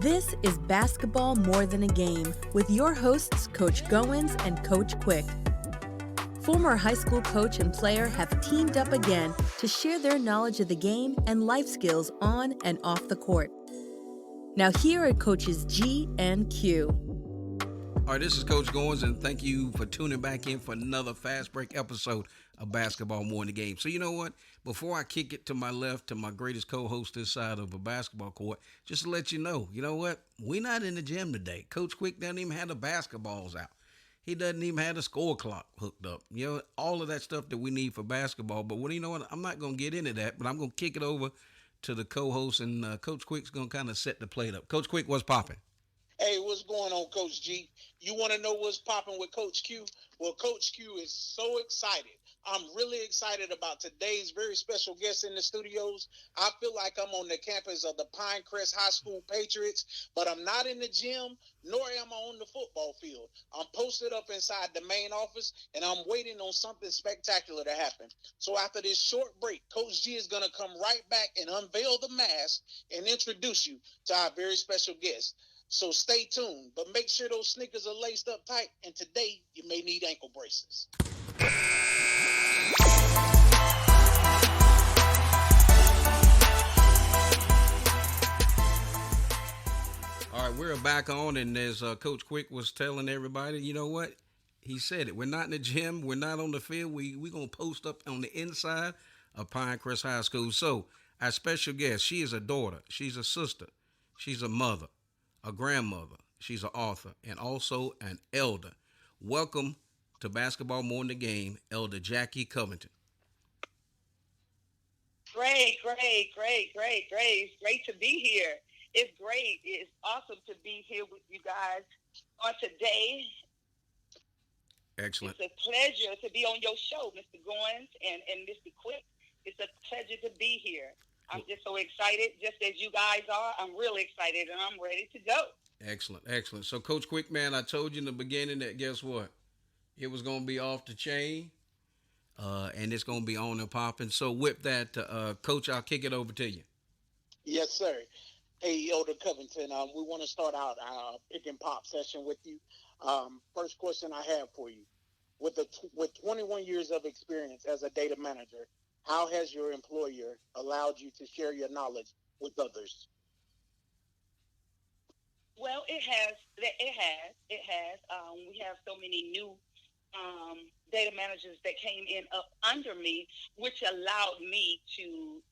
This is Basketball More Than a Game with your hosts, Coach Goins and Coach Quick. Former high school coach and player have teamed up again to share their knowledge of the game and life skills on and off the court. Now here are Coaches G and Q. All right, this is Coach Goins, and thank you for tuning back in for another Fast Break episode of Basketball More Than a Game. So you know what? Before I kick it to my left to my greatest co-host this side of a basketball court, just to let you know what? We're not in the gym today. Coach Quick doesn't even have the basketballs out. He doesn't even have the score clock hooked up. You know, all of that stuff that we need for basketball. But you know what? I'm not going to get into that, but I'm going to kick it over to the co-host, and Coach Quick's going to kind of set the plate up. Coach Quick, what's popping? Hey, what's going on, Coach G? You want to know what's popping with Coach Q? Well, Coach Q is so excited. I'm really excited about today's very special guest in the studios. I feel like I'm on the campus of the Pinecrest High School Patriots, but I'm not in the gym, nor am I on the football field. I'm posted up inside the main office, and I'm waiting on something spectacular to happen. So after this short break, Coach G is going to come right back and unveil the mask and introduce you to our very special guest. So stay tuned, but make sure those sneakers are laced up tight, and today you may need ankle braces. All right, we're back on, and as Coach Quick was telling everybody, you know what? He said it. We're not in the gym. We're not on the field. We're going to post up on the inside of Pinecrest High School. So our special guest, she is a daughter. She's a sister. She's a mother, a grandmother. She's an author, and also an elder. Welcome to Basketball More Than a Game, Elder Jackie Covington. Great. It's great to be here. It's great. It's awesome to be here with you guys on today. Excellent. It's a pleasure to be on your show, Mr. Goins and Mr. Quick. It's a pleasure to be here. I'm just so excited, just as you guys are. I'm really excited, and I'm ready to go. Excellent. So, Coach Quick, man, I told you in the beginning that guess what? It was going to be off the chain, and it's going to be on and popping. So, with that, Coach, I'll kick it over to you. Yes, sir. Hey, Elder Covington, we want to start out our pick and pop session with you. First question I have for you. With 21 years of experience as a data manager, how has your employer allowed you to share your knowledge with others? Well, it has. We have so many new data managers that came in up under me, which allowed me to,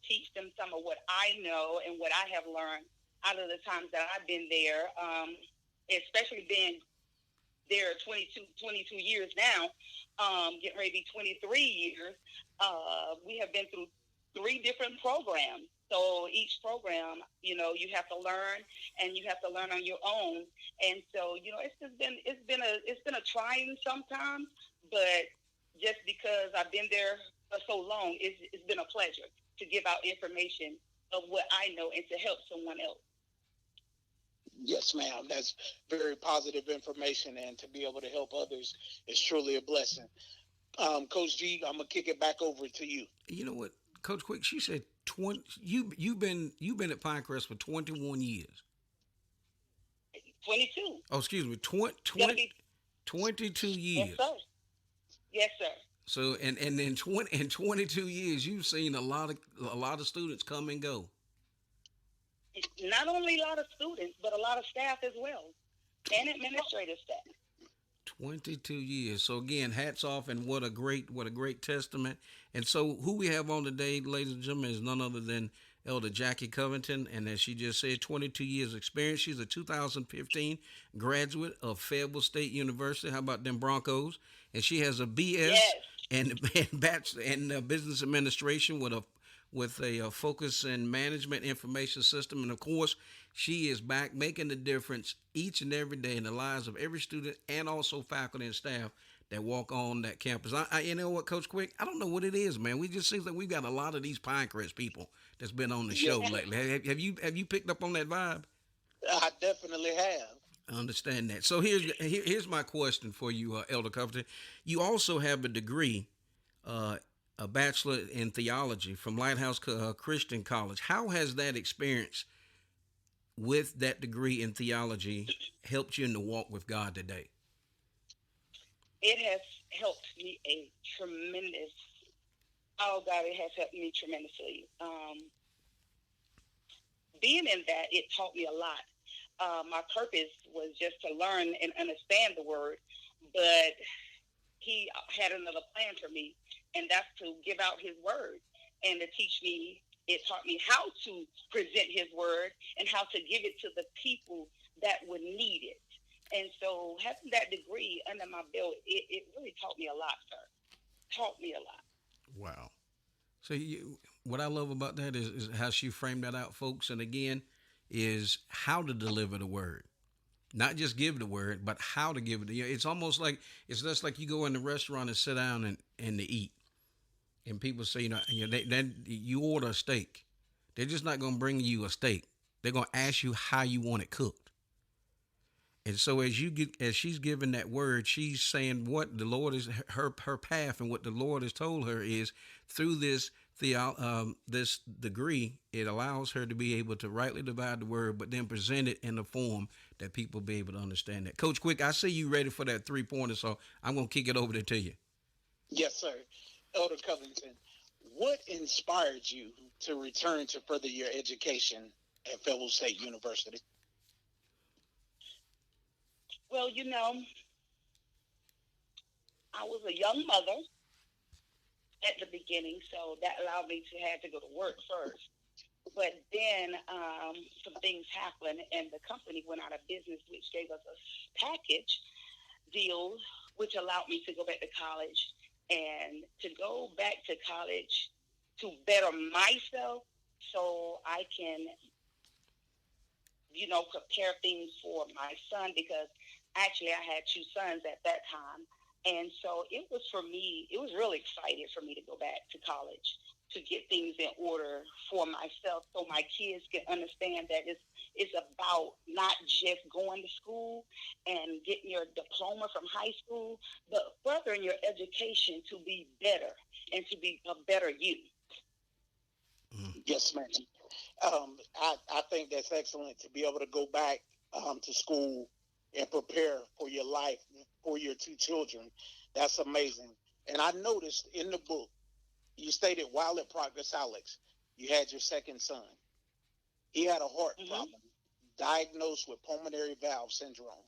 teach them some of what I know and what I have learned out of the times that I've been there, especially being there 22 years now, getting ready to be 23 years. We have been through 3 different programs. So each program, you have to learn, and you have to learn on your own. And so, it's been a trying sometimes, but just because I've been there for so long, it's been a pleasure to give out information of what I know and to help someone else. Yes, ma'am. That's very positive information, and to be able to help others is truly a blessing. Coach G, I'm gonna kick it back over to you. You know what, Coach Quick? She said 20. You've been at Pinecrest for 21 years. 22. Oh, excuse me, 22 years. Yes, sir. Yes, sir. So, and in 22 years, you've seen a lot of students come and go. Not only a lot of students, but a lot of staff as well, and administrative staff. 22 years. So again, hats off, and what a great testament. And so who we have on today, ladies and gentlemen, is none other than Elder Jackie Covington. And as she just said, 22 years experience. She's a 2015 graduate of Fayetteville State University. How about them Broncos? And she has a BS and bachelor in business administration with a focus in management information system. And of course, she is back making the difference each and every day in the lives of every student and also faculty and staff that walk on that campus. You know what, Coach Quick? I don't know what it is, man. We just seems like we've got a lot of these Pinecrest people that's been on the show lately. Have you picked up on that vibe? I definitely have. I understand that. So here's my question for you, Elder Covington. You also have a degree, a bachelor in theology from Lighthouse Christian College. How has that experience with that degree in theology helped you in the walk with God today? It has helped me a tremendous. Oh God, it has helped me tremendously. Being in that, it taught me a lot. My purpose was just to learn and understand the word, but he had another plan for me, and that's to give out his word and to teach me. It taught me how to present his word and how to give it to the people that would need it. And so having that degree under my belt, it really taught me a lot, sir. Taught me a lot. Wow. So what I love about that is how she framed that out, folks. And again, is how to deliver the word, not just give the word, but how to give it. It's almost like it's just like you go in the restaurant and sit down and to eat, and people say, then you order a steak. They're just not going to bring you a steak. They're going to ask you how you want it cooked. And so as she's giving that word, she's saying what the Lord is her path, and what the Lord has told her is through this degree, it allows her to be able to rightly divide the word, but then present it in a form that people be able to understand that. Coach Quick, I see you ready for that 3-pointer, so I'm gonna kick it over there to you. Yes, sir. Elder Covington, what inspired you to return to further your education at Fayetteville State University? Well, I was a young mother at the beginning, so that allowed me to have to go to work first. But then some things happened, and the company went out of business, which gave us a package deal, which allowed me to go back to college. And to go back to college to better myself so I can, prepare things for my son, because actually I had 2 sons at that time. And so it was really excited for me to go back to college to get things in order for myself so my kids can understand that it's about not just going to school and getting your diploma from high school, but furthering your education to be better and to be a better you. Yes, ma'am. I think that's excellent to be able to go back to school and prepare for your life, for your 2 children. That's amazing. And I noticed in the book, you stated while at Progress Alex, you had your second son. He had a heart problem, diagnosed with pulmonary valve syndrome.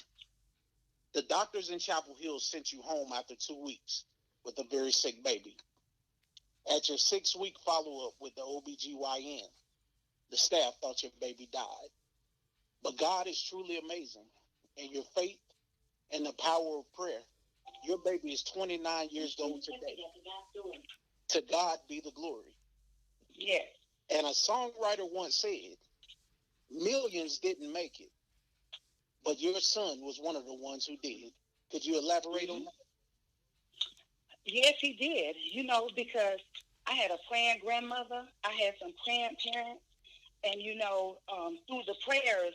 The doctors in Chapel Hill sent you home after 2 weeks with a very sick baby. At your 6-week follow-up with the OBGYN, the staff thought your baby died. But God is truly amazing. And your faith and the power of prayer, your baby is 29 years old today. To God be the glory. Yes. And a songwriter once said, millions didn't make it, but your son was one of the ones who did. Could you elaborate on that? Yes, he did. Because I had a praying grandmother, I had some praying parents, and through the prayers,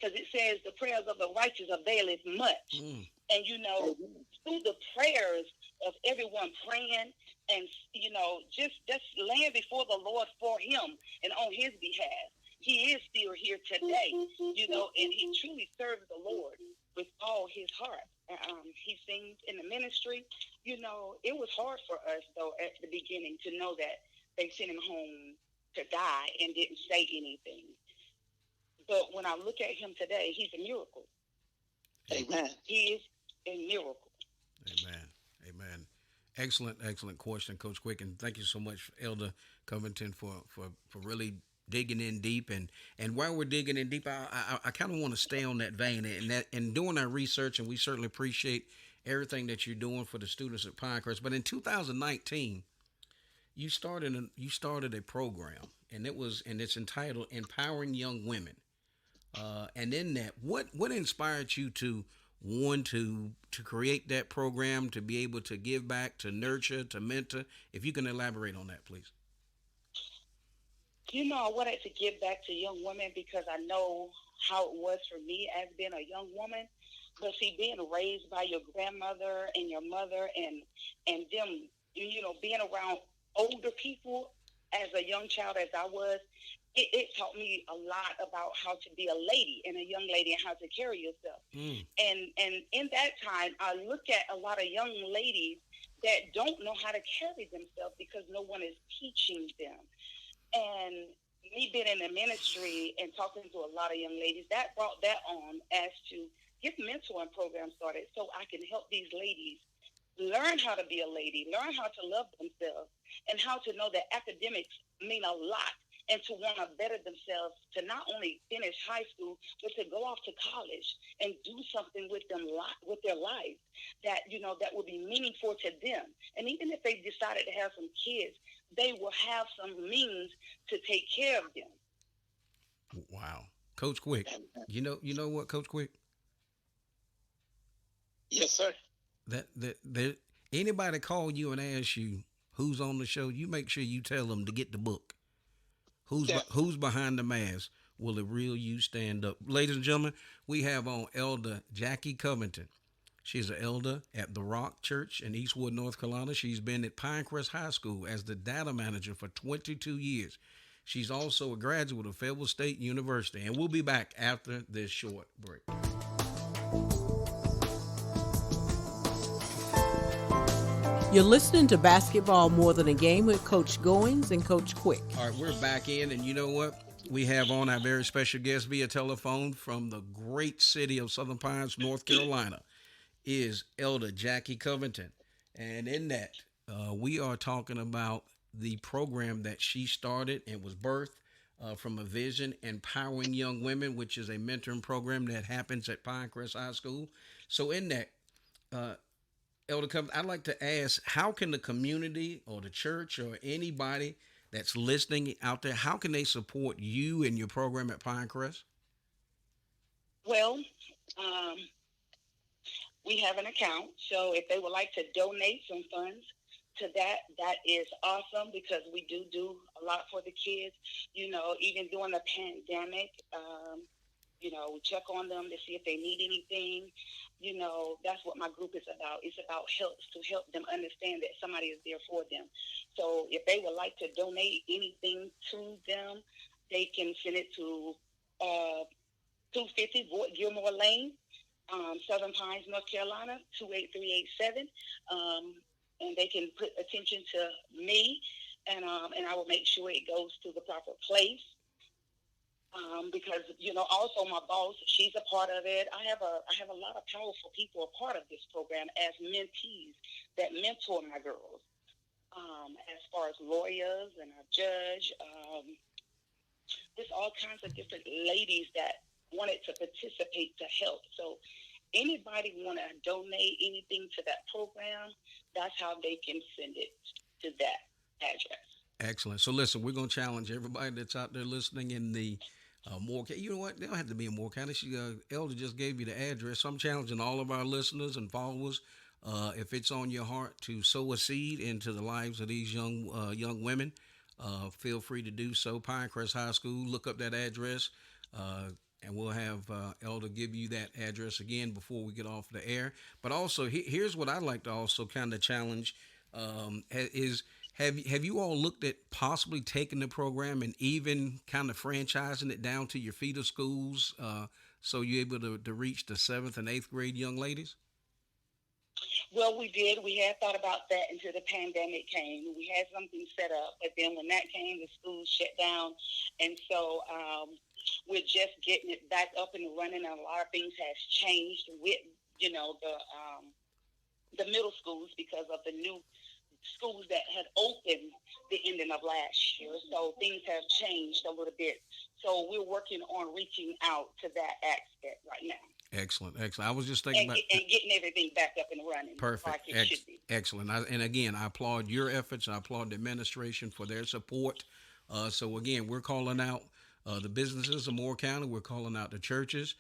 because it says the prayers of the righteous availeth much. And through the prayers of everyone praying and just laying before the Lord for him and on his behalf, he is still here today, and he truly serves the Lord with all his heart. He sings in the ministry. It was hard for us, though, at the beginning to know that they sent him home to die and didn't say anything. But when I look at him today, he's a miracle. Amen. He is a miracle. Amen. Excellent question, Coach Quick, and thank you so much, Elder Covington, for really digging in deep. And while we're digging in deep, I kind of want to stay on that vein and doing our research, and we certainly appreciate everything that you're doing for the students at Pinecrest. But in 2019, you started a program, and it's entitled Empowering Young Women. And in that, what inspired you to want to create that program, to be able to give back, to nurture, to mentor? If you can elaborate on that, please. I wanted to give back to young women because I know how it was for me as being a young woman. But see, being raised by your grandmother and your mother and them, being around older people as a young child as I was, it taught me a lot about how to be a lady and a young lady and how to carry yourself. Mm. And in that time, I look at a lot of young ladies that don't know how to carry themselves because no one is teaching them. And me being in the ministry and talking to a lot of young ladies, that brought that on as to get mentoring programs started so I can help these ladies learn how to be a lady, learn how to love themselves, and how to know that academics mean a lot and to want to better themselves to not only finish high school, but to go off to college and do something with them with their life that, that will be meaningful to them. And even if they decided to have some kids, they will have some means to take care of them. Wow. Coach Quick. You know what, Coach Quick? Yes, sir. That anybody call you and ask you who's on the show, you make sure you tell them to get the book. Definitely. Who's behind the mask? Will the real you stand up? Ladies and gentlemen, we have on Elder Jackie Covington. She's an elder at the Rock Church in Eastwood, North Carolina. She's been at Pinecrest High School as the data manager for 22 years. She's also a graduate of Fayetteville State University. And we'll be back after this short break. You're listening to Basketball More Than a Game with Coach Goins and Coach Quick. All right, we're back in, and you know what? We have on our very special guest via telephone from the great city of Southern Pines, North Carolina, is Elder Jackie Covington. And in that, we are talking about the program that she started and was birthed from a vision, Empowering Young Women, which is a mentoring program that happens at Pinecrest High School. So in that, uh, Elder Covington, I'd like to ask, how can the community or the church or anybody that's listening out there, how can they support you and your program at Pinecrest? Well, um, we have an account, so if they would like to donate some funds to that, that is awesome because we do a lot for the kids. Even during the pandemic, we check on them to see if they need anything. That's what my group is about. It's about help to help them understand that somebody is there for them. So if they would like to donate anything to them, they can send it to 250 Gilmore Lane, Southern Pines, North Carolina, 28387. And they can put attention to me, and I will make sure it goes to the proper place. Because also my boss, she's a part of it. I have a lot of powerful people a part of this program as mentees that mentor my girls. As far as lawyers and a judge, there's all kinds of different ladies that wanted to participate to help. So anybody want to donate anything to that program, that's how they can send it to that address. Excellent. So listen, we're going to challenge everybody that's out there listening in the Moore County. You know what? They don't have to be in Moore County. Elder just gave you the address. So I'm challenging all of our listeners and followers. If it's on your heart to sow a seed into the lives of these young women, feel free to do so. Pinecrest High School. Look up that address, and we'll have Elder give you that address again before we get off the air. But also, here's what I'd like to also kind of challenge is. Have you all looked at possibly taking the program and even kind of franchising it down to your feeder schools so you're able to reach the 7th and 8th grade young ladies? Well, we did. We had thought about that until the pandemic came. We had something set up, but then when that came, the schools shut down. And so we're just getting it back up and running. And a lot of things has changed with, the middle schools because of the new schools that had opened the ending of last year. So things have changed a little bit. So we're working on reaching out to that aspect right now. Excellent. I was just thinking about getting everything back up and running. Perfect. Like it should be. Excellent. And again, I applaud your efforts. I applaud the administration for their support. So again, we're calling out the businesses of Moore County. We're calling out the churches.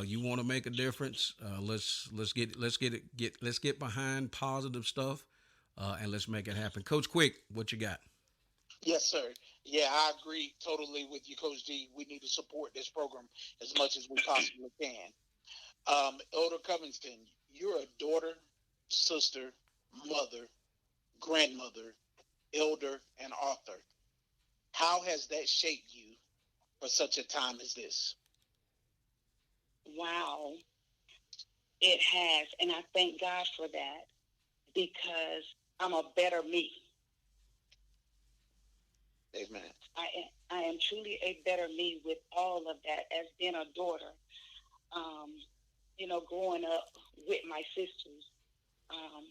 You want to make a difference? Let's get behind positive stuff. And let's make it happen. Coach Quick, what you got? Yes, sir. Yeah, I agree totally with you, Coach G. We need to support this program as much as we possibly can. Elder Covington, you're a daughter, sister, mother, grandmother, elder, and author. How has that shaped you for such a time as this? Wow, it has. And I thank God for that because I'm a better me. Amen. I am truly a better me with all of that as being a daughter. Um, growing up with my sisters, um,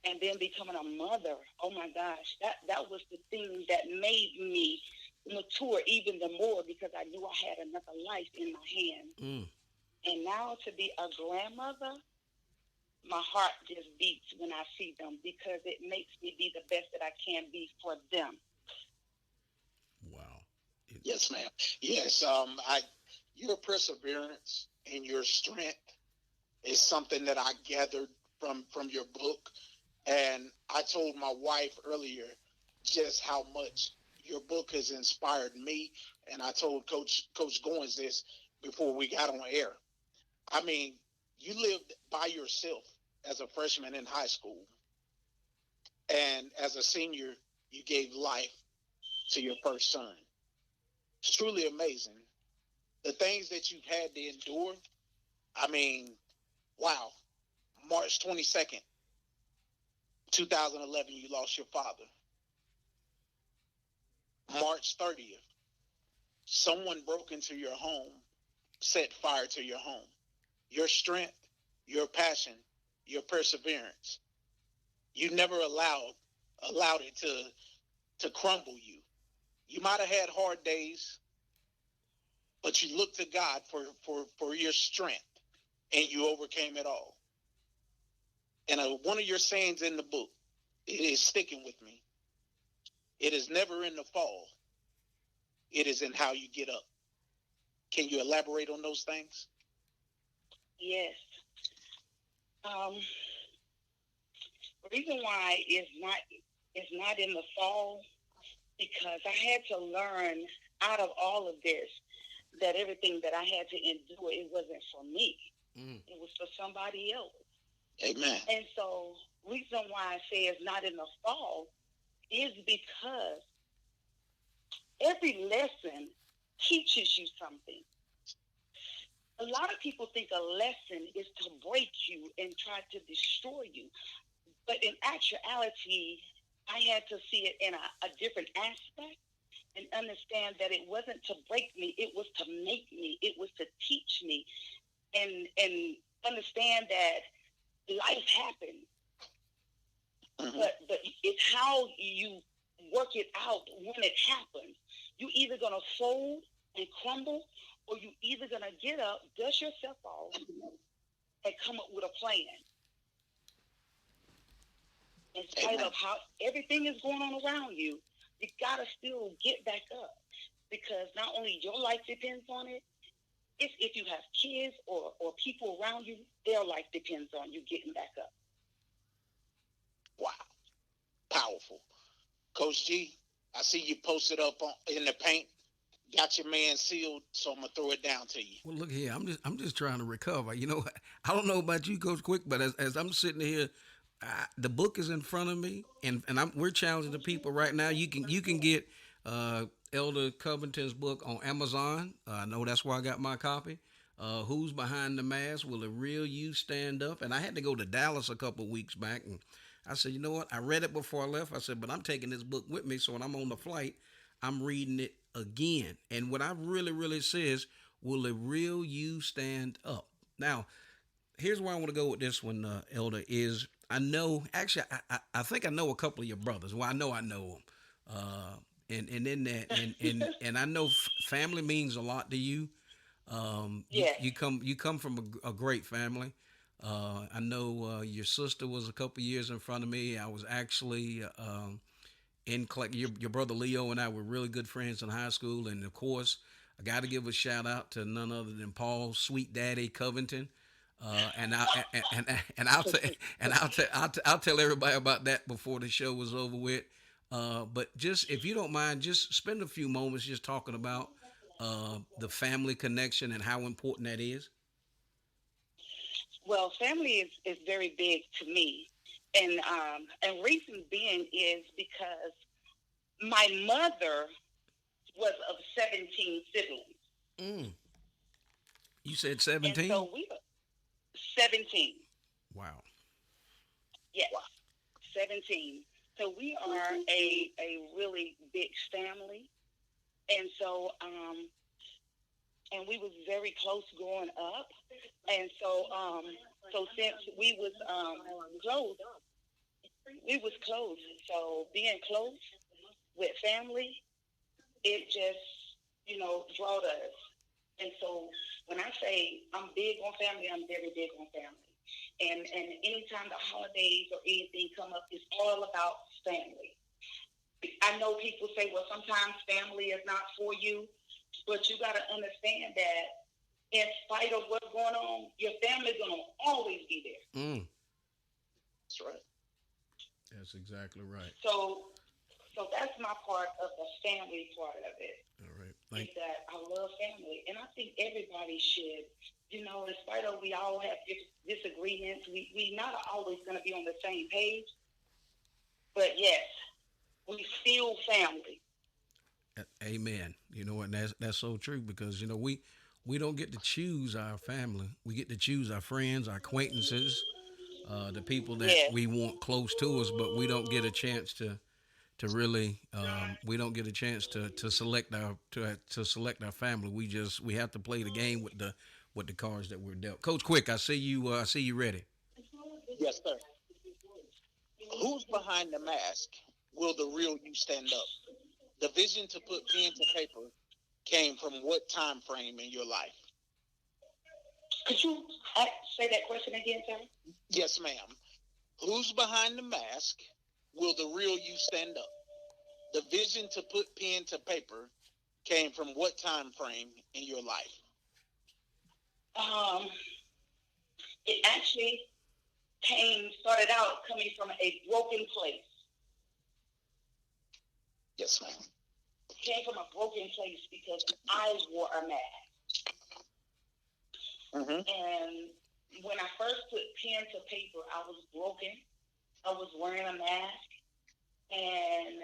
and then becoming a mother. Oh my gosh, that was the thing that made me mature even the more because I knew I had another life in my hands. Mm. And now to be a grandmother, my heart just beats when I see them because it makes me be the best that I can be for them. Wow. Yes, ma'am. Yes. Your perseverance and your strength is something that I gathered from your book, and I told my wife earlier just how much your book has inspired me, and I told Coach Goins this before we got on air. I mean, you lived by yourself as a freshman in high school, and as a senior, you gave life to your first son. It's truly amazing. The things that you've had to endure, I mean, wow. March 22nd, 2011, you lost your father. March 30th, someone broke into your home, set fire to your home. Your strength, your passion, your perseverance, you never allowed it to crumble you. You might have had hard days, but you looked to God for your strength, and you overcame it all. And one of your sayings in the book, it is sticking with me. It is never in the fall. It is in how you get up. Can you elaborate on those things? Yes. Um, the reason why is not in the fall because I had to learn out of all of this that everything that I had to endure, it wasn't for me. Mm. It was for somebody else. Amen. And so reason why I say it's not in the fall is because every lesson teaches you something. A lot of people think a lesson is to break you and try to destroy you. But in actuality, I had to see it in a different aspect and understand that it wasn't to break me, it was to make me, it was to teach me and understand that life happens. Mm-hmm. But it's how you work it out when it happens. You either gonna fold and crumble, or you either gonna get up, dust yourself off, and come up with a plan. In spite Amen. of how everything is going on around you, you gotta still get back up because not only your life depends on it, if you have kids or people around you, their life depends on you getting back up. Wow. Powerful. Coach G, I see you posted up in the paint. Got your man sealed, so I'm gonna throw it down to you. Well, look here. I'm just trying to recover. I don't know about you, Coach Quick, but as I'm sitting here, the book is in front of me, and we're challenging the people right now. You can get uh, Elder Covington's book on Amazon. I know that's where I got my copy. Who's Behind the Mask? Will the real you stand up? And I had to go to Dallas a couple of weeks back, and I said, you know what? I read it before I left. I said, but I'm taking this book with me, so when I'm on the flight, I'm reading it again. And what I really says, will the real you stand up? Now, here's where I want to go with this one, Elder. Is I know actually I think I know a couple of your brothers. Well, I know them. And in that and I know family means a lot to you. You Yes. you come from a great family. I know your sister was a couple years in front of me. I was actually your brother Leo and I were really good friends in high school, and of course, I got to give a shout out to none other than Paul Sweet Daddy Covington. And I and I'll tell everybody about that before the show was over with. But just if you don't mind, just spend a few moments just talking about the family connection and how important that is. Well, family is very big to me, and reason being is because my mother was of 17 siblings. Mm. You said And 17? so we were 17. Wow. Yes, 17. So we are a really big family. And so, and we was very close growing up. And so, so since close, we was close. So being close with family, it just, brought us. And so when I say I'm big on family, I'm very big on family. And anytime the holidays or anything come up, it's all about family. I know people say, well, sometimes family is not for you, but you got to understand that in spite of what's going on, your family's going to always be there. Mm. That's right. That's exactly right. So that's my part of the family part of it. All right. Is that I love family, and I think everybody should. In spite of we all have disagreements, we not always going to be on the same page, but yes, we still family. Amen. You know what? That's so true because we don't get to choose our family. We get to choose our friends, our acquaintances, the people that Yes. we want close to us, but we don't get a chance to really we don't get a chance to select our to select our family. We have to play the game with the cards that we're dealt. Coach Quick, I see you ready. Yes, sir. Who's behind the mask? Will the real you stand up? The vision to put pen to paper came from what time frame in your life? Could you say that question again, sir? Yes, ma'am. Who's behind the mask? Will the real you stand up? The vision to put pen to paper came from what time frame in your life? Um, it actually started out coming from a broken place. Yes, ma'am. Came from a broken place because I wore a mask. Mm-hmm. And when I first put pen to paper, I was broken. I was wearing a mask, and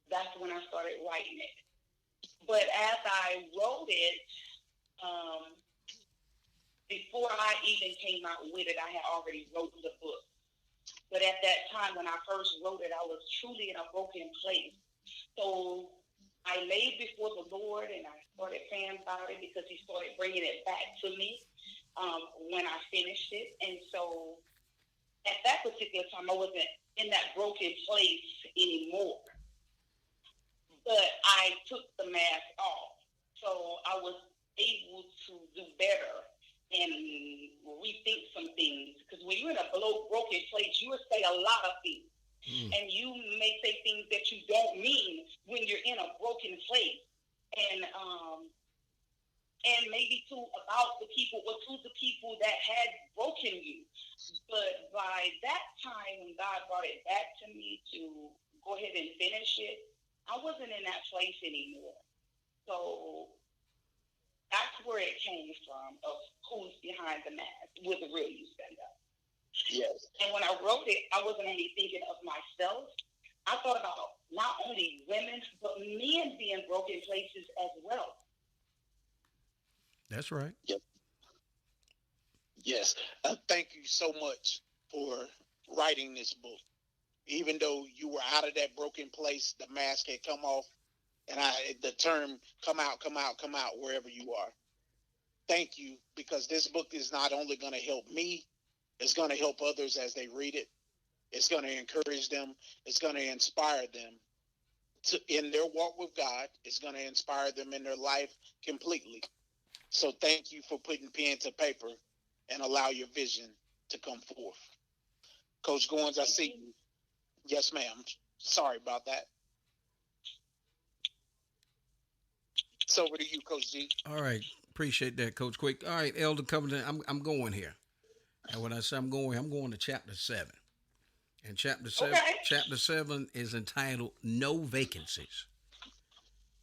that's when I started writing it. But as I wrote it, before I even came out with it, I had already wrote the book. But at that time, when I first wrote it, I was truly in a broken place. So I laid before the Lord, and I started praying about it because He started bringing it back to me when I finished it. And so at that particular time, I wasn't in that broken place anymore. But I took the mask off. So I was able to do better and rethink some things. Because when you're in a broken place, you will say a lot of things. And you may say things that you don't mean when you're in a broken place. And maybe about the people or to the people that had broken you. But by that time, when God brought it back to me to go ahead and finish it, I wasn't in that place anymore. So that's where it came from, of who's behind the mask. Will the real you stand up? Yes. And when I wrote it, I wasn't only thinking of myself. I thought about not only women, but men being broken places as well. That's right. Yep. Yes. Thank you so much for writing this book. Even though you were out of that broken place, the mask had come off, and the term come out, wherever you are. Thank you, because this book is not only going to help me, it's going to help others as they read it. It's going to encourage them. It's going to inspire them in their walk with God. It's going to inspire them in their life completely. So thank you for putting pen to paper and allow your vision to come forth. Coach Goins, I see you. Yes, ma'am. Sorry about that. It's over to you, Coach G. All right. Appreciate that, Coach Quick. All right, Elder Covington, I'm going here. And when I say I'm going to chapter 7. And chapter 7 is entitled No Vacancies.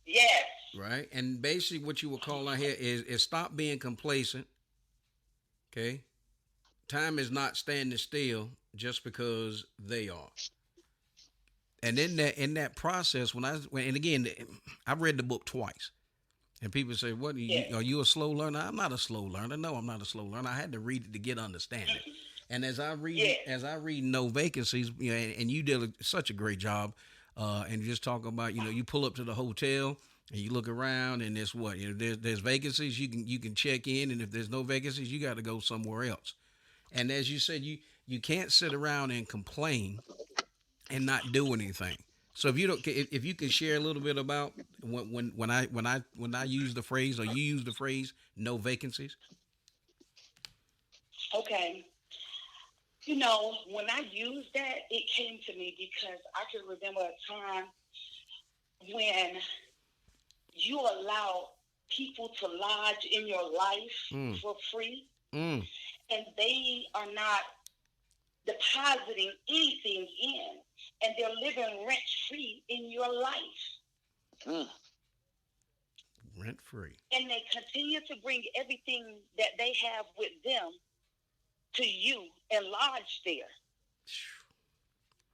Yes. Right? And basically what you would call out here is stop being complacent. Okay? Time is not standing still just because they are. And in that process, and again, I've read the book twice. And people say, "What Yes. are you a slow learner?" I'm not a slow learner. No, I'm not a slow learner. I had to read it to get understanding. And Yes. as I read No Vacancies, and you did such a great job, and just talk about, you pull up to the hotel and you look around, and there's what, there's vacancies. You can check in, and if there's no vacancies, you got to go somewhere else. And as you said, you can't sit around and complain and not do anything. So if you can share a little bit about when I use the phrase, or you use the phrase, no vacancies. Okay. When I used that, it came to me because I can remember a time when you allow people to lodge in your life Mm, for free, mm, and they are not depositing anything in, and they're living rent free in your life. Mm. rent free. And they continue to bring everything that they have with them to you and lodge there.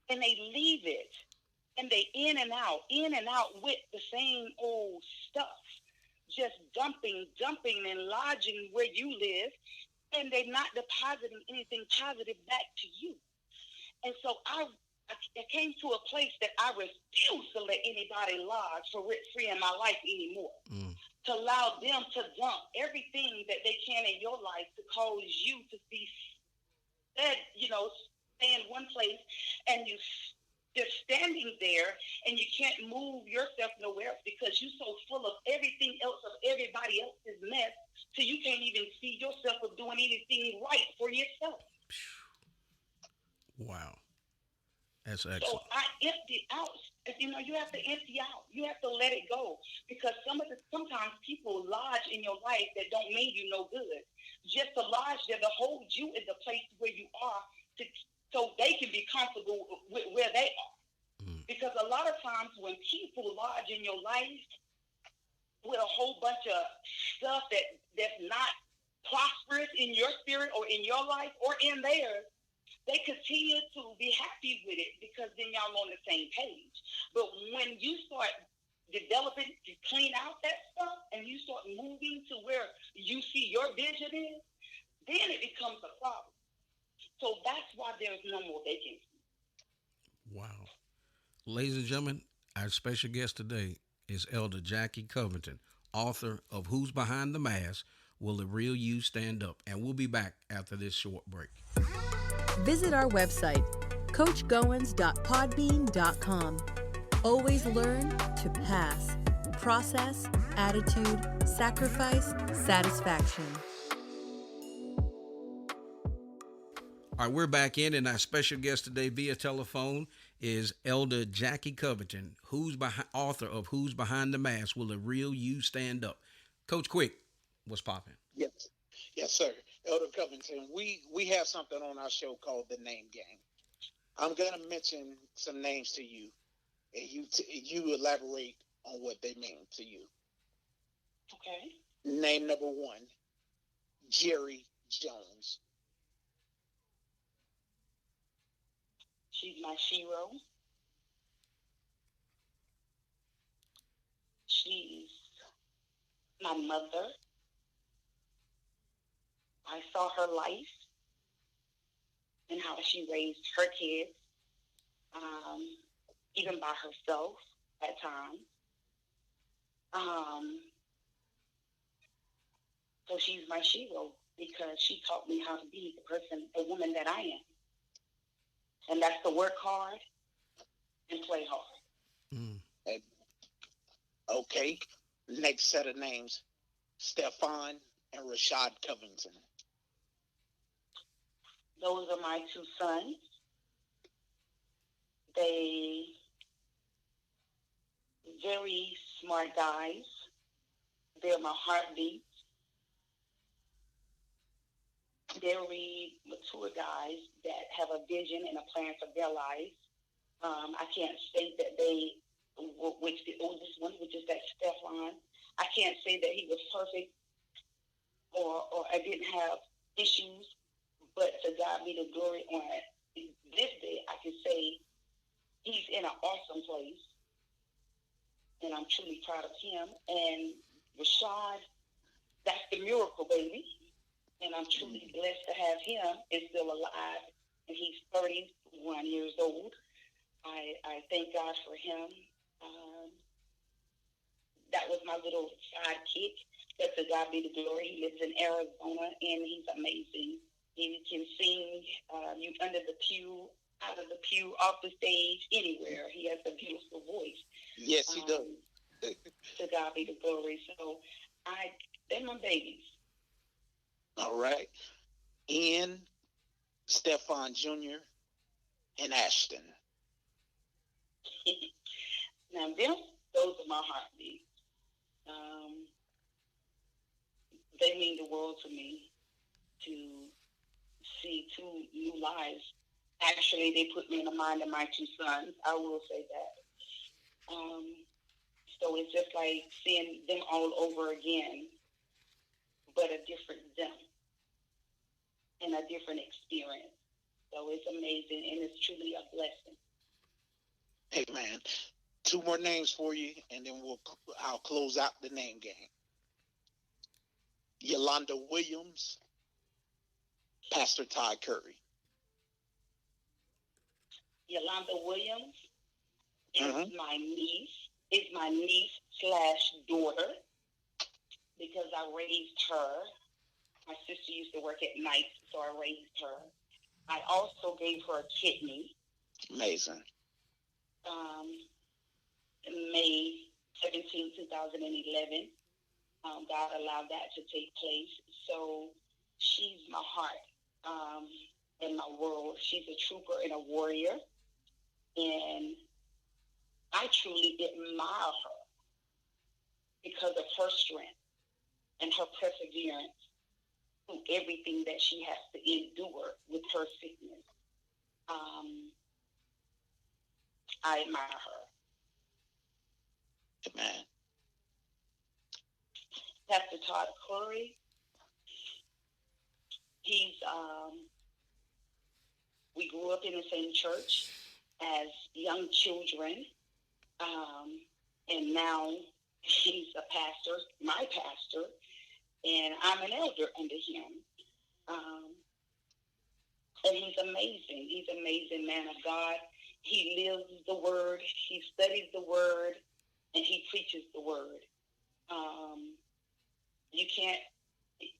And they leave it. And they in and out with the same old stuff. Just dumping and lodging where you live. And they're not depositing anything positive back to you. And so I came to a place that I refuse to let anybody lodge for rent free in my life anymore. Mm, To allow them to dump everything that they can in your life to cause you to be fed, stay in one place, and you just standing there, and you can't move yourself nowhere because you're so full of everything else of everybody else's mess, so you can't even see yourself of doing anything right for yourself. wow, that's So excellent. I emptied out. You have to empty out. You have to let it go because sometimes people lodge in your life that don't mean you no good. Just to lodge there to hold you in the place where you are, so they can be comfortable with where they are. Mm, Because a lot of times when people lodge in your life with a whole bunch of stuff that's not prosperous in your spirit or in your life or in theirs, they continue to be happy with it because then y'all on the same page. But when you start developing to clean out that stuff and you start moving to where you see your vision is, then it becomes a problem. So that's why there's no more vacancy. wow, ladies and gentlemen, our special guest today is Elder Jackie Covington, author of Who's Behind the Mask? Will the Real You Stand Up? And we'll be back after this short break. Visit our website, coachgoins.podbean.com. Always learn to pass. Process, attitude, sacrifice, satisfaction. All right, we're back in, and our special guest today via telephone is Elder Jackie Covington, author of Who's Behind the Mask? Will the Real You Stand Up? Coach Quick, what's popping? Yes, yes, sir. Elder Covington, we have something on our show called the Name Game. I'm gonna mention some names to you, and you elaborate on what they mean to you. Okay. Name number one, Jerry Jones. She's my shero. She's my mother. I saw her life and how she raised her kids, um, even by herself at times. Um, so she's my shero because she taught me how to be the woman that I am. And that's to work hard and play hard. Mm. Okay. Next set of names, Stefan and Rashad Covington. Those are my two sons. They very smart guys. They're my heartbeat. Very mature guys that have a vision and a plan for their life. I can't say that which the oldest one, which is that Stefan, I can't say that he was perfect or I didn't have issues, but to God be the glory on this day, I can say he's in an awesome place, and I'm truly proud of him. And Rashad, that's the miracle, baby. And I'm truly blessed to have him. Is still alive, and he's 31 years old. I thank God for him. Um, that was my little sidekick. But to God be the glory. He lives in Arizona, and he's amazing. He can sing you under the pew, out of the pew, off the stage, anywhere. He has a beautiful voice. Yes, he does. To God be the glory. So they're my babies. All right. Ian, Stefan Jr., and Ashton. Now, those are my heartbeats. Um, they mean the world to me to see two new lives. Actually, they put me in the mind of my two sons. I will say that. So it's just like seeing them all over again, but a different them and a different experience. So it's amazing, and it's truly a blessing. Hey, man. Two more names for you, and then I'll close out the name game. Yolanda Williams, Pastor Todd Curry. Yolanda Williams is my niece. Is my niece/daughter because I raised her. My sister used to work at night, so I raised her. I also gave her a kidney. Amazing. May 17, 2011. God allowed that to take place. So she's my heart in my world. She's a trooper and a warrior. And I truly admire her because of her strength and her perseverance through everything that she has to endure with her sickness. I admire her. Amen. Pastor Todd Curry, we grew up in the same church as young children, and now he's a pastor, my pastor, and I'm an elder under him. And he's amazing. He's an amazing man of God. He lives the word, he studies the word, and he preaches the word. You can't,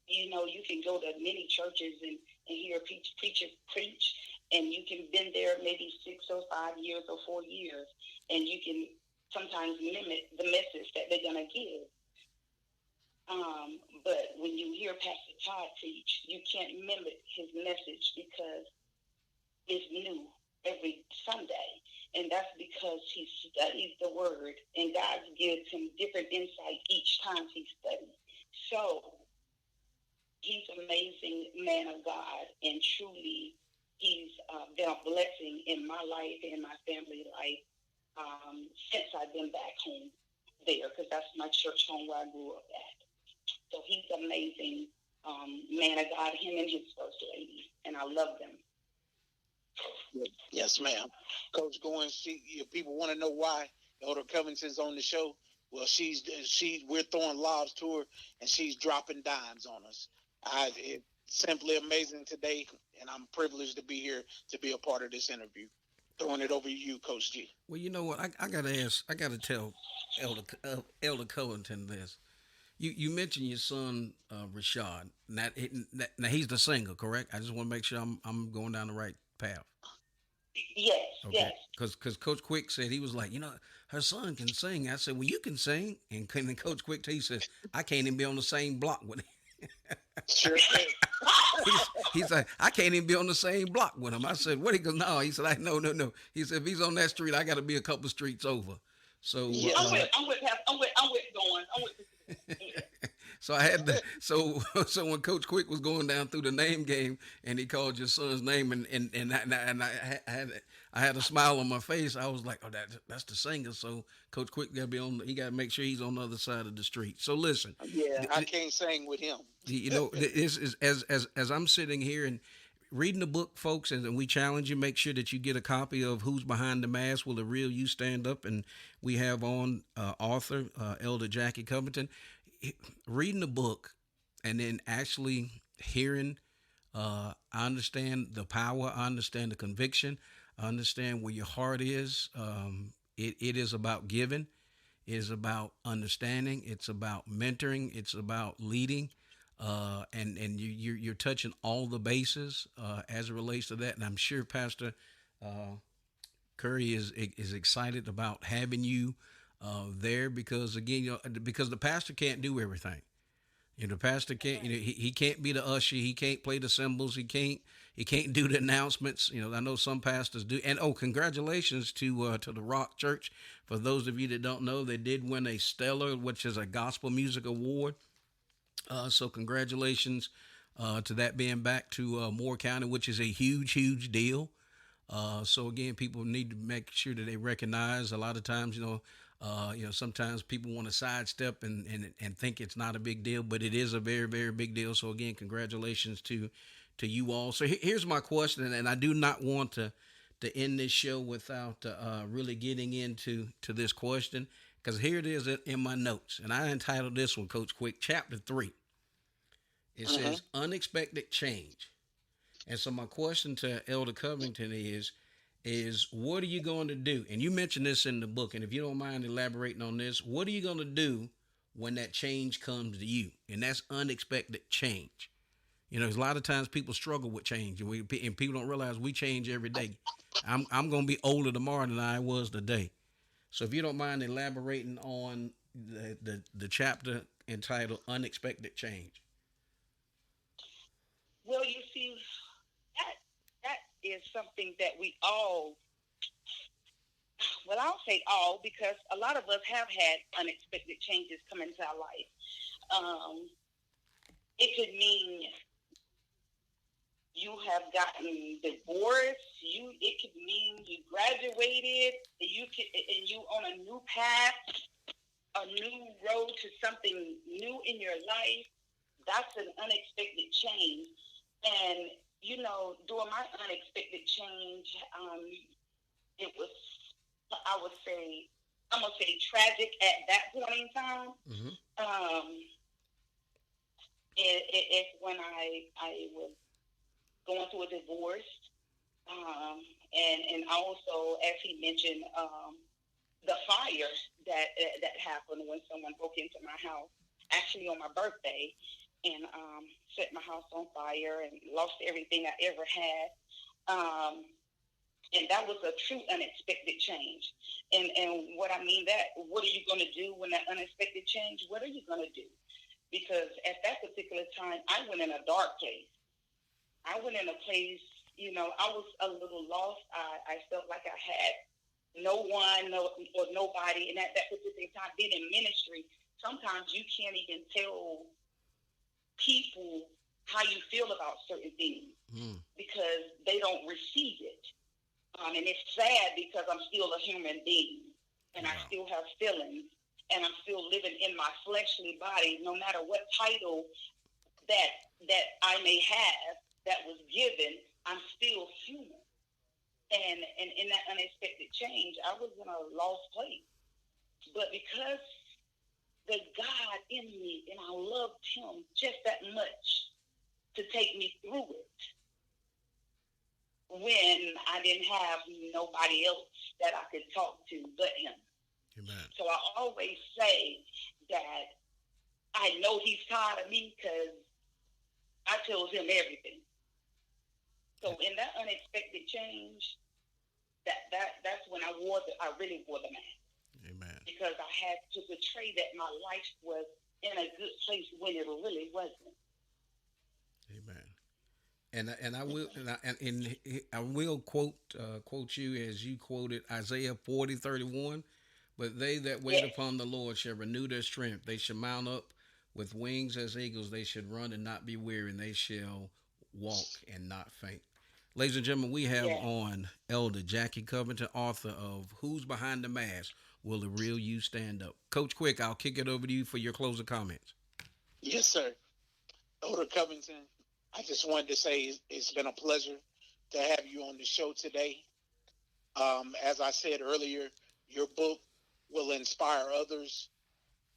you can go to many churches and hear preachers preach, and you can been there maybe 6 or 5 years or 4 years, and you can sometimes mimic the message that they're going to give. But when you hear Pastor Todd preach, you can't mimic his message because it's new every Sunday. And that's because he studies the word, and God gives him different insight each time he studies. So he's an amazing man of God, and truly he's been a blessing in my life and my family life since I've been back home there, because that's my church home where I grew up at. So he's an amazing man of God, him and his first lady, and I love them. Yes, ma'am. Coach Goins, people want to know why Elder Covington's on the show. Well, we're throwing lobs to her, and she's dropping dimes on us. It's simply amazing today, and I'm privileged to be here to be a part of this interview. Throwing it over to you, Coach G. Well, you know what? I gotta tell Elder Covington this. You mentioned your son Rashad. Now he's the singer, correct? I just want to make sure I'm going down the right path. Yes, Okay. yes. Because Coach Quick said, he was like, her son can sing. I said, well, you can sing. And then Coach Quick, he says, I can't even be on the same block with him. Sure. He's like, I can't even be on the same block with him. I said, what? He goes, no. He said, no. He said, if he's on that street, I got to be a couple streets over. So Yeah. I'm with going. I'm with So I had to. So when Coach Quick was going down through the name game, and he called your son's name, and I had a smile on my face. I was like, oh, that's the singer. So Coach Quick got to be on. He got to make sure he's on the other side of the street. So listen. Yeah, I can't sing with him. This is as I'm sitting here, and reading the book, folks, and we challenge you. Make sure that you get a copy of Who's Behind the Mask. Will the Real You Stand Up? And we have on author Elder Jackie Covington. Reading the book and then actually hearing. I understand the power. I understand the conviction. I understand where your heart is. It is about giving. It is about understanding. It's about mentoring. It's about leading. And you're touching all the bases as it relates to that. And I'm sure Pastor Curry is excited about having you there because again, because the pastor can't do everything. You know, the pastor can't. You know, he can't be the usher. He can't play the cymbals. He can't do the announcements. You know, I know some pastors do. And congratulations to the Rock Church. For those of you that don't know, they did win a Stellar, which is a gospel music award. So congratulations to that being back to Moore County, which is a huge deal. So again, people need to make sure that they recognize. A lot of times, sometimes people want to sidestep and think it's not a big deal, but it is a very big deal. So again, congratulations to you all. So here's my question, and I do not want to end this show without really getting into this question, because here it is in my notes, and I entitled this one, Coach Quick, Chapter 3. It says unexpected change. And so my question to Elder Covington is what are you going to do? And you mentioned this in the book, and if you don't mind elaborating on this, what are you going to do when that change comes to you? And that's unexpected change. You know, 'cause a lot of times people struggle with change, and people don't realize we change every day. I'm going to be older tomorrow than I was today. So if you don't mind elaborating on the chapter entitled Unexpected Change. Well, you see, that is something that we all, well, I'll say all, because a lot of us have had unexpected changes come into our life. It could mean you have gotten divorced. It could mean you graduated. And you on a new path, a new road to something new in your life. That's an unexpected change. And during my unexpected change, it was, I'm gonna say tragic at that point in time. Mm-hmm. It's when I was going through a divorce, and also, as he mentioned, the fire that happened when someone broke into my house, actually on my birthday, and set my house on fire and lost everything I ever had. And that was a true unexpected change. And what I mean that, what are you going to do when that unexpected change? What are you going to do? Because at that particular time, I went in a dark place. I went in a place, I was a little lost. I felt like I had no one or nobody. And at that particular time, being in ministry, sometimes you can't even tell people how you feel about certain things because they don't receive it. And it's sad because I'm still a human being and I still have feelings and I'm still living in my fleshly body, no matter what title that I may have that was given, I'm still human. And in that unexpected change, I was in a lost place. But because the God in me, and I loved him just that much to take me through it when I didn't have nobody else that I could talk to but him. Amen. So I always say that I know he's tired of me because I told him everything. So in that unexpected change, that's when I really wore the mask. Amen. Because I had to portray that my life was in a good place when it really wasn't. Amen. And I will quote you as you quoted Isaiah 40:31. But they that wait upon the Lord shall renew their strength. They shall mount up with wings as eagles. They should run and not be weary, and they shall walk and not faint. Ladies and gentlemen, we have on Elder Jackie Covington, author of Who's Behind the Mask? Will the Real You Stand Up? Coach Quick, I'll kick it over to you for your closing comments. Yes, sir. Elder Covington, I just wanted to say it's been a pleasure to have you on the show today. As I said earlier, your book will inspire others.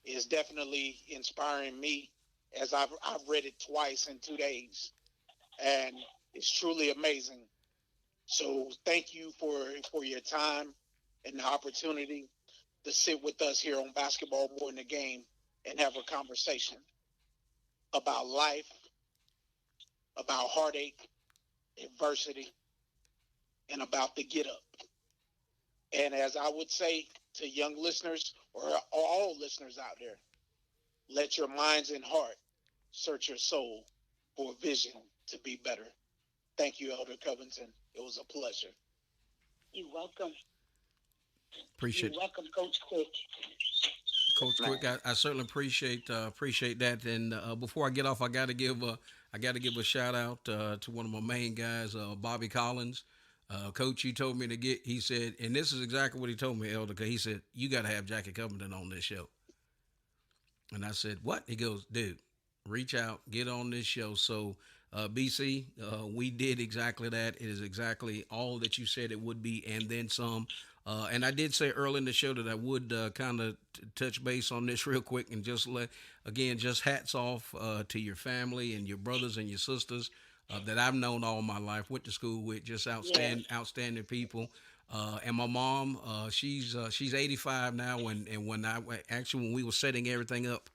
It's definitely inspiring me as I've read it twice in 2 days, and it's truly amazing. So thank you for your time and the opportunity to sit with us here on Basketball More Than a Game and have a conversation about life, about heartache, adversity, and about the get up. And as I would say to young listeners or all listeners out there, let your minds and heart search your soul for a vision to be better. Thank you, Elder Covington. It was a pleasure. You're welcome. You're Appreciate welcome, Coach Quick. Coach Man. Quick. I certainly appreciate that. And before I get off, I got to give a shout out to one of my main guys, Bobby Collins. Coach, you told me to get. He said, and this is exactly what he told me, Elder. 'Cause he said you got to have Jackie Covington on this show. And I said, what? He goes, dude, reach out, get on this show. So, BC, we did exactly that. It is exactly all that you said it would be, and then some. And I did say early in the show that I would kind of touch base on this real quick and just just hats off to your family and your brothers and your sisters that I've known all my life, went to school with, just outstanding people. And my mom, she's 85 now. And when we were setting everything up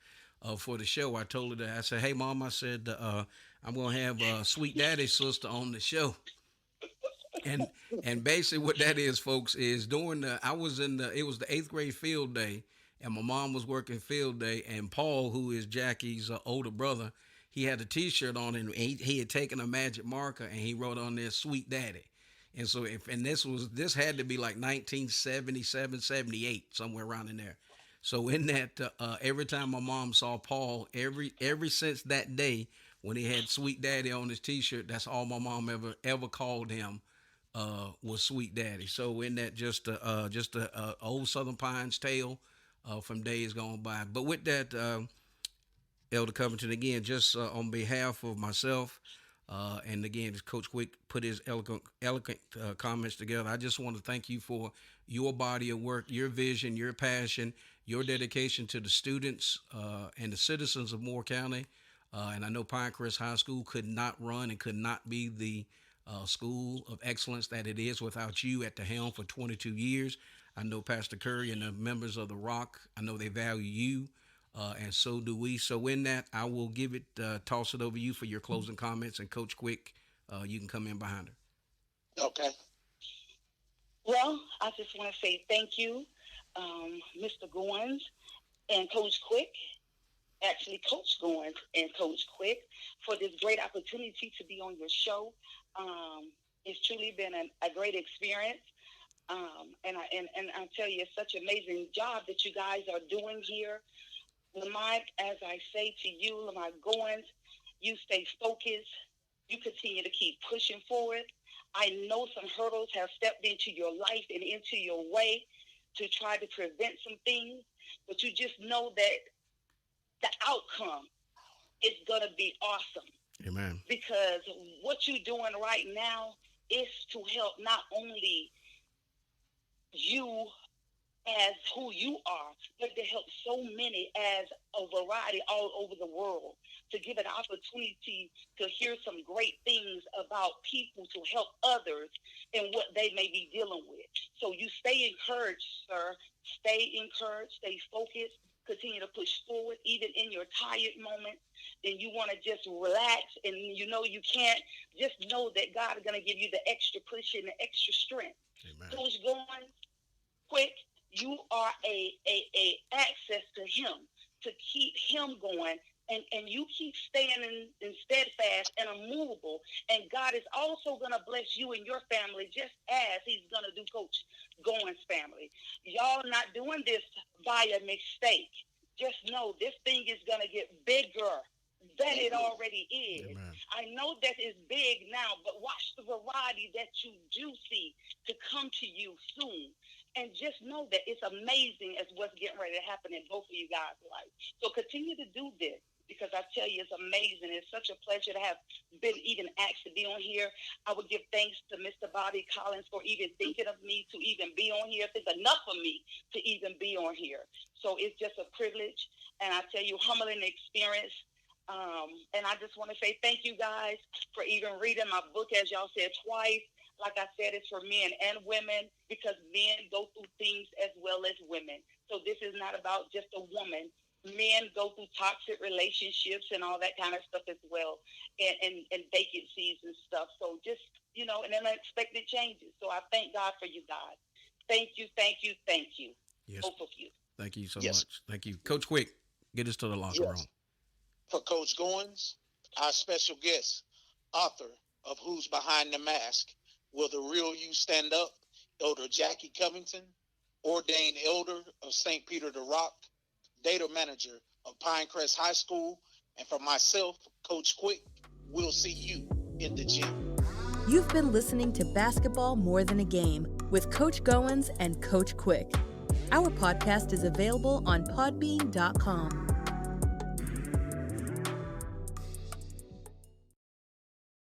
for the show, I told her that I said, "Hey, Mom," I said, "I'm gonna have Sweet Daddy's sister on the show." And basically what that is, folks, is during it was the 8th grade field day, and my mom was working field day, and Paul, who is Jackie's older brother, he had a T-shirt on, and he had taken a magic marker and he wrote on there "Sweet Daddy." And so this had to be like 1977, 78, somewhere around in there. So in that, every time my mom saw Paul, every since that day when he had "Sweet Daddy" on his T-shirt, that's all my mom ever called him, was "Sweet Daddy." So in that, just a old Southern Pines tale from days gone by. But with that, Elder Covington, again, just on behalf of myself, and again, as Coach Quick put his eloquent comments together, I just want to thank you for your body of work, your vision, your passion, your dedication to the students and the citizens of Moore County. And I know Pinecrest High School could not run and could not be the school of excellence that it is without you at the helm for 22 years. I know Pastor Curry and the members of the Rock, I know they value you. And so do we. So in that, I will toss it over you for your closing comments. And Coach Quick, you can come in behind her. Okay. Well, I just want to say thank you, Mr. Goins and Coach Quick, actually Coach Goins and Coach Quick, for this great opportunity to be on your show. It's truly been a great experience. And I tell you, it's such an amazing job that you guys are doing here. Lamont, as I say to you, Lamont Goins, you stay focused. You continue to keep pushing forward. I know some hurdles have stepped into your life and into your way to try to prevent some things, but you just know that the outcome is going to be awesome. Amen. Because what you're doing right now is to help not only you as who you are, but to help so many as a variety all over the world, to give an opportunity to hear some great things about people to help others in what they may be dealing with. So you stay encouraged, sir. Stay encouraged, stay focused, continue to push forward, even in your tired moments. And you want to just relax, and you know you can't. Just know that God is going to give you the extra push and the extra strength. Amen. So it's going quick. You are a access to him, to keep him going, and you keep standing and steadfast and immovable. And God is also going to bless you and your family, just as he's going to do Coach Goins' family. Y'all not doing this by a mistake. Just know this thing is going to get bigger than it already is. Amen. I know that it's big now, but watch the variety that you do see to come to you soon. And just know that it's amazing as what's getting ready to happen in both of you guys' lives. So continue to do this. because I tell you, it's amazing. It's such a pleasure to have been even asked to be on here. I would give thanks to Mr. Bobby Collins for even thinking of me to even be on here. Think enough of me to even be on here. So it's just a privilege, and I tell you, humbling experience. And I just want to say thank you guys for even reading my book, as y'all said twice. Like I said, it's for men and women, because men go through things as well as women. So this is not about just a woman. Men go through toxic relationships and all that kind of stuff as well, and vacancies and stuff. So just, and unexpected changes. So I thank God for you guys. Thank you, thank you, thank you. Yes. Both of you. Thank you so much. Thank you. Coach Quick, get us to the locker room. For Coach Goins, our special guest, author of Who's Behind the Mask, Will the Real You Stand Up? Elder Jackie Covington, ordained elder of St. Peter the Rock, data manager of Pinecrest High School, and for myself, Coach Quick, we'll see you in the gym. You've been listening to Basketball More Than a Game with Coach Goins and Coach Quick. Our podcast is available on podbean.com.